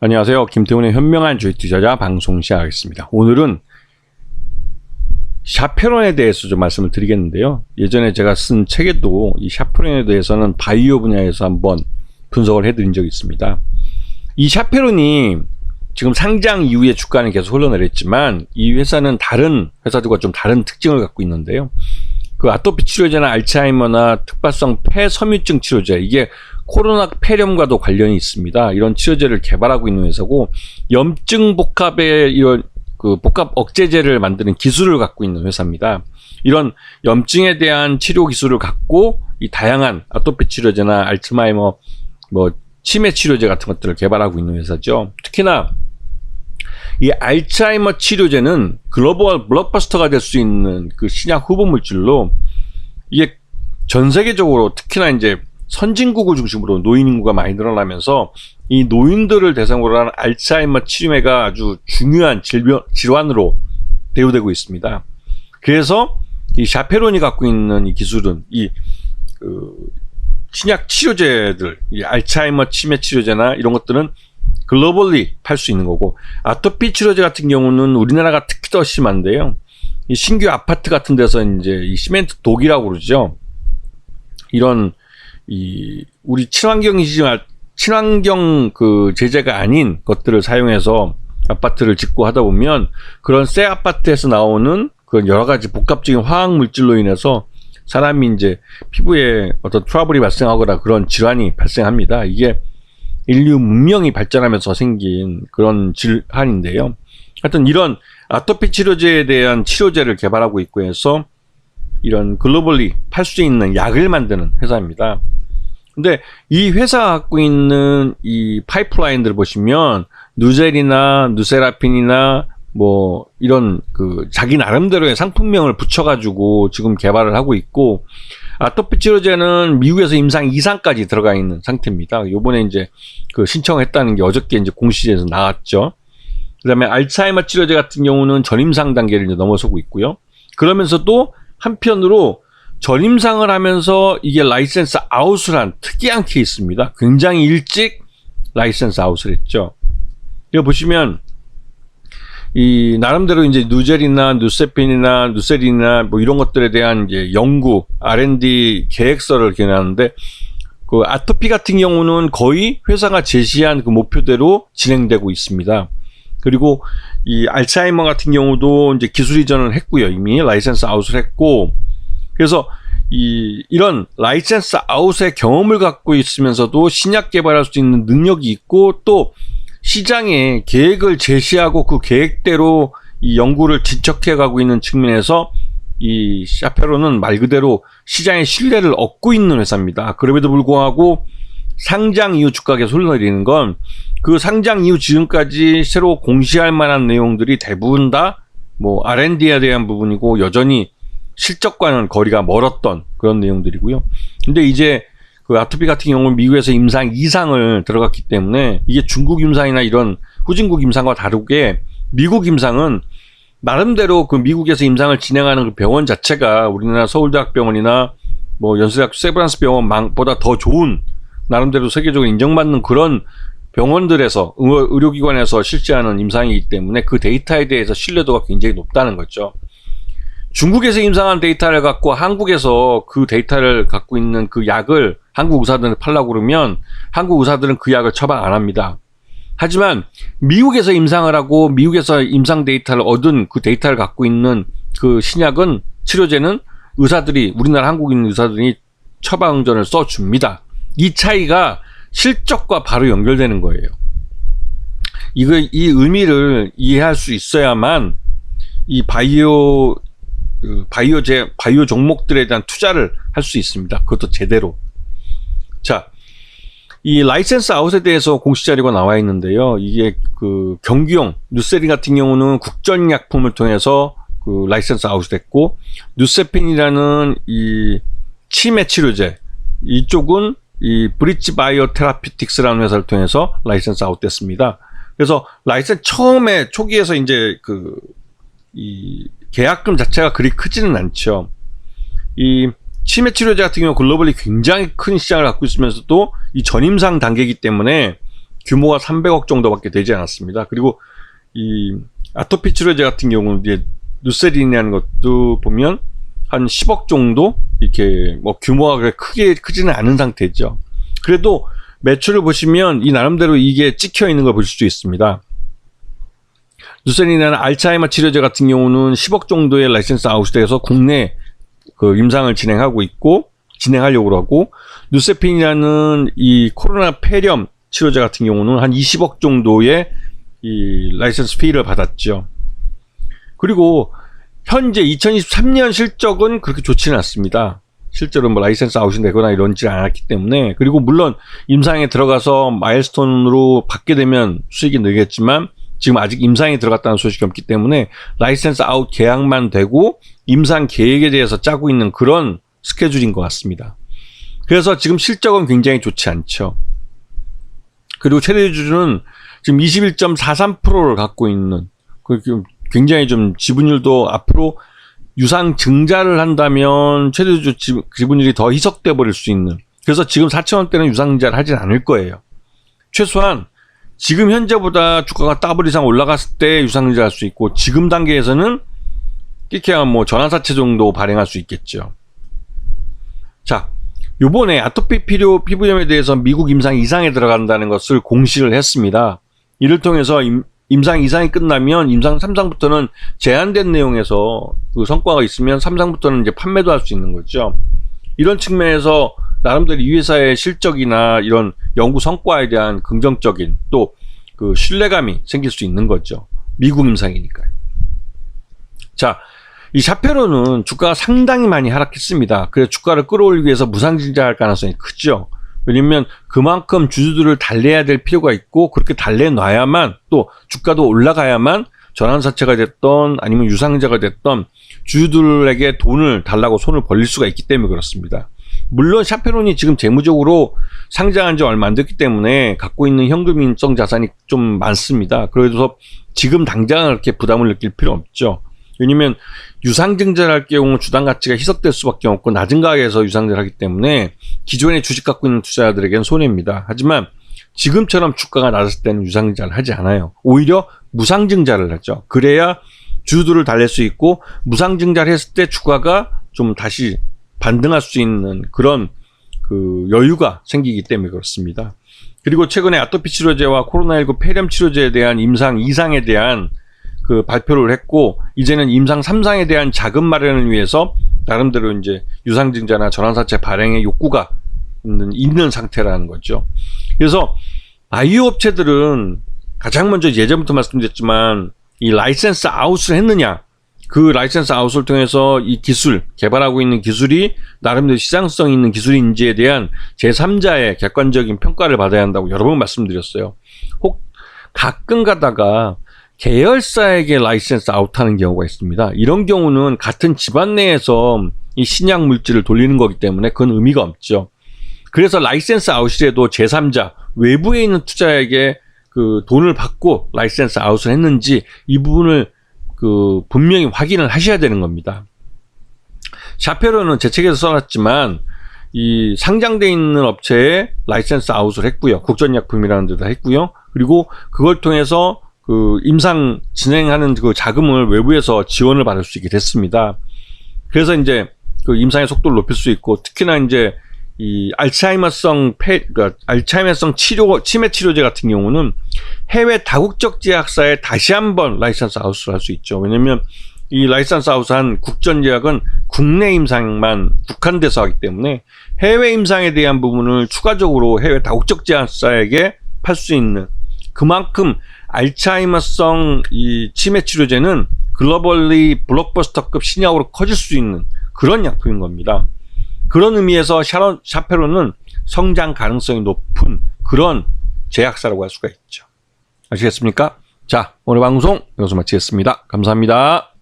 안녕하세요. 김태훈의 현명한 주식 투자자 방송 시작하겠습니다. 오늘은 샤페론에 대해서 좀 말씀을 드리겠는데요. 예전에 제가 쓴 책에도 이 샤페론에 대해서는 바이오 분야에서 한번 분석을 해드린 적이 있습니다. 이 샤페론이 지금 상장 이후에 주가는 계속 흘러내렸지만 이 회사는 다른 회사들과 좀 다른 특징을 갖고 있는데요. 그 아토피 치료제나 알츠하이머나 특발성 폐섬유증 치료제, 이게 코로나 폐렴과도 관련이 있습니다. 이런 치료제를 개발하고 있는 회사고, 염증 복합의 이런 그 복합 억제제를 만드는 기술을 갖고 있는 회사입니다. 이런 염증에 대한 치료 기술을 갖고 이 다양한 아토피 치료제나 알츠하이머, 치매 치료제 같은 것들을 개발하고 있는 회사죠. 특히나 이 알츠하이머 치료제는 글로벌 블록버스터가 될 수 있는 그 신약 후보 물질로, 이게 전 세계적으로 특히나 이제 선진국을 중심으로 노인 인구가 많이 늘어나면서 이 노인들을 대상으로 하는 알츠하이머 치료가 아주 중요한 질환으로 대우되고 있습니다. 그래서 이 샤페론이 갖고 있는 이 기술은 신약 치료제들, 이 알츠하이머 치매 치료제나 이런 것들은 글로벌리 팔 수 있는 거고, 아토피 치료제 같은 경우는 우리나라가 특히 더 심한데요. 이 신규 아파트 같은 데서 이제 이 시멘트 독이라고 그러죠. 이런 우리 친환경 그 제재가 아닌 것들을 사용해서 아파트를 짓고 하다 보면 그런 새 아파트에서 나오는 그 여러 가지 복합적인 화학 물질로 인해서 사람이 이제 피부에 어떤 트러블이 발생하거나 그런 질환이 발생합니다. 이게 인류 문명이 발전하면서 생긴 그런 질환인데요. 하여튼 이런 아토피 치료제에 대한 치료제를 개발하고 있고 해서 이런 글로벌리 팔 수 있는 약을 만드는 회사입니다. 근데 이 회사가 갖고 있는 이 파이프라인들을 보시면 누젤이나 누세라핀이나 이런 그 자기 나름대로의 상품명을 붙여가지고 지금 개발을 하고 있고, 아토피 치료제는 미국에서 임상 2상까지 들어가 있는 상태입니다. 요번에 이제 그 신청했다는 게 어저께 이제 공시에서 나왔죠. 그 다음에 알츠하이머 치료제 같은 경우는 전임상 단계를 이제 넘어서고 있고요. 그러면서도 한편으로 전임상을 하면서 이게 라이센스 아웃을 한 특이한 케이스입니다. 굉장히 일찍 라이센스 아웃을 했죠. 이거 보시면 이 나름대로 이제 누젤이나 누세핀이나 누셀이나 이런 것들에 대한 이제 연구 R&D 계획서를 개놨는데, 그 아토피 같은 경우는 거의 회사가 제시한 그 목표대로 진행되고 있습니다. 그리고 이 알츠하이머 같은 경우도 이제 기술 이전을 했고요. 이미 라이센스 아웃을 했고, 그래서 이런 라이센스 아웃의 경험을 갖고 있으면서도 신약 개발할 수 있는 능력이 있고, 또 시장에 계획을 제시하고 그 계획대로 이 연구를 진척해 가고 있는 측면에서 이 샤페론은 말 그대로 시장의 신뢰를 얻고 있는 회사입니다. 그럼에도 불구하고 상장 이후 주가가 계속 흘러내리는 건, 그 상장 이후 지금까지 새로 공시할 만한 내용들이 대부분 다 R&D에 대한 부분이고 여전히 실적과는 거리가 멀었던 그런 내용들이고요. 근데 이제 그 아토피 같은 경우는 미국에서 임상 2상을 들어갔기 때문에, 이게 중국 임상이나 이런 후진국 임상과 다르게 미국 임상은 나름대로 그 미국에서 임상을 진행하는 그 병원 자체가 우리나라 서울대학병원이나 연세대학교 세브란스 병원보다 더 좋은, 나름대로 세계적으로 인정받는 그런 병원들에서 의료기관에서 실시하는 임상이기 때문에 그 데이터에 대해서 신뢰도가 굉장히 높다는 거죠. 중국에서 임상한 데이터를 갖고 한국에서 그 데이터를 갖고 있는 그 약을 한국 의사들한테 팔려고 그러면 한국 의사들은 그 약을 처방 안 합니다. 하지만 미국에서 임상을 하고 미국에서 임상 데이터를 얻은 그 데이터를 갖고 있는 그 신약은, 치료제는 우리나라 한국인 의사들이 처방전을 써줍니다. 이 차이가 실적과 바로 연결되는 거예요. 이 의미를 이해할 수 있어야만 이 바이오 종목들에 대한 투자를 할 수 있습니다. 그것도 제대로. 자, 이 라이센스 아웃에 대해서 공시 자료가 나와 있는데요. 이게 그 경구용 누세린 같은 경우는 국전약품을 통해서 그 라이센스 아웃이 됐고, 누세핀이라는 이 치매 치료제, 이쪽은 이 브릿지 바이오 테라피틱스라는 회사를 통해서 라이센스 아웃 됐습니다. 그래서 라이센스 처음에 초기에서 이제 이 계약금 자체가 그리 크지는 않죠. 이 치매 치료제 같은 경우 글로벌리 굉장히 큰 시장을 갖고 있으면서도 이 전임상 단계이기 때문에 규모가 300억 정도밖에 되지 않았습니다. 그리고 이 아토피 치료제 같은 경우는 이제 누세린이라는 것도 보면 한 10억 정도 이렇게 뭐 규모가 크게 크지는 않은 상태죠. 그래도 매출을 보시면 이 나름대로 이게 찍혀 있는 걸 볼 수 있습니다. 누세린이라는 알츠하이머 치료제 같은 경우는 10억 정도의 라이센스 아웃돼서 국내 그 임상을 진행하려고 하고, 누세핀이라는 이 코로나 폐렴 치료제 같은 경우는 한 20억 정도의 이 라이센스 피를 받았죠. 그리고 현재 2023년 실적은 그렇게 좋지는 않습니다. 실제로 뭐 라이센스 아웃이 되거나 이런지 않았기 때문에. 그리고 물론 임상에 들어가서 마일스톤으로 받게 되면 수익이 늘겠지만 지금 아직 임상에 들어갔다는 소식이 없기 때문에 라이센스 아웃 계약만 되고 임상 계획에 대해서 짜고 있는 그런 스케줄인 것 같습니다. 그래서 지금 실적은 굉장히 좋지 않죠. 그리고 최대 주주는 지금 21.43%를 갖고 있는, 굉장히 좀 지분율도 앞으로 유상 증자를 한다면 최대 주주 지분율이 더 희석돼 버릴 수 있는, 그래서 지금 4,000원대는 유상 증자를 하진 않을 거예요. 최소한 지금 현재보다 주가가 더블 이상 올라갔을 때 유상 증자할 수 있고, 지금 단계에서는 끼케야 뭐 전환사채 정도 발행할 수 있겠죠. 자, 요번에 아토피 피부염에 대해서 미국 임상 2상에 들어간다는 것을 공시를 했습니다. 이를 통해서 임상 2상이 끝나면 임상 3상부터는 제한된 내용에서 그 성과가 있으면 3상부터는 이제 판매도 할 수 있는 거죠. 이런 측면에서 나름대로 이 회사의 실적이나 이런 연구 성과에 대한 긍정적인 또 그 신뢰감이 생길 수 있는 거죠. 미국 임상이니까요. 자, 이 샤페로는 주가가 상당히 많이 하락했습니다. 그래서 주가를 끌어올리기 위해서 무상증자할 가능성이 크죠. 왜냐면 그만큼 주주들을 달래야 될 필요가 있고, 그렇게 달래놔야만 또 주가도 올라가야만 전환사채가 됐던 아니면 유상증자가 됐던 주주들에게 돈을 달라고 손을 벌릴 수가 있기 때문에 그렇습니다. 물론 샤페론이 지금 재무적으로 상장한 지 얼마 안 됐기 때문에 갖고 있는 현금성 자산이 좀 많습니다. 그래서 지금 당장 그렇게 부담을 느낄 필요 없죠. 왜냐면 유상증자를 할 경우 주당 가치가 희석될 수밖에 없고 낮은 가격에서 유상증자를 하기 때문에 기존에 주식 갖고 있는 투자자들에게는 손해입니다. 하지만 지금처럼 주가가 낮았을 때는 유상증자를 하지 않아요. 오히려 무상증자를 하죠. 그래야 주주들을 달랠 수 있고, 무상증자를 했을 때 주가가 좀 다시 반등할 수 있는 그런 그 여유가 생기기 때문에 그렇습니다. 그리고 최근에 아토피 치료제와 코로나19 폐렴 치료제에 대한 임상 2상에 대한 그 발표를 했고, 이제는 임상 3상에 대한 자금 마련을 위해서 나름대로 이제 유상증자나 전환사채 발행의 욕구가 있는 상태라는 거죠. 그래서 바이오 업체들은 가장 먼저 예전부터 말씀드렸지만 이 라이센스 아웃을 했느냐, 그 라이센스 아웃을 통해서 이 기술, 개발하고 있는 기술이 나름대로 시장성 있는 기술인지에 대한 제3자의 객관적인 평가를 받아야 한다고 여러 번 말씀드렸어요. 혹 가끔 가다가 계열사에게 라이센스 아웃하는 경우가 있습니다. 이런 경우는 같은 집안 내에서 이 신약 물질을 돌리는 거기 때문에 그건 의미가 없죠. 그래서 라이센스 아웃이라도 제3자, 외부에 있는 투자에게 그 돈을 받고 라이센스 아웃을 했는지 이 부분을 그 분명히 확인을 하셔야 되는 겁니다. 샤페로는 제 책에서 써놨지만 이 상장돼 있는 업체에 라이센스 아웃을 했고요. 국전약품이라는 데다 했고요. 그리고 그걸 통해서 그 임상 진행하는 그 자금을 외부에서 지원을 받을 수 있게 됐습니다. 그래서 이제 그 임상의 속도를 높일 수 있고, 특히나 이제 이 알츠하이머성 치매 치료제 같은 경우는 해외 다국적 제약사에 다시 한번 라이센스 아웃을 할 수 있죠. 왜냐면 이 라이센스 아웃한 국전 제약은 국내 임상만 국한돼서 하기 때문에 해외 임상에 대한 부분을 추가적으로 해외 다국적 제약사에게 팔 수 있는, 그만큼 알츠하이머성 이 치매 치료제는 글로벌리 블록버스터급 신약으로 커질 수 있는 그런 약품인 겁니다. 그런 의미에서 샤페론은 성장 가능성이 높은 그런 제약사라고 할 수가 있죠. 아시겠습니까? 자, 오늘 방송 여기서 마치겠습니다. 감사합니다.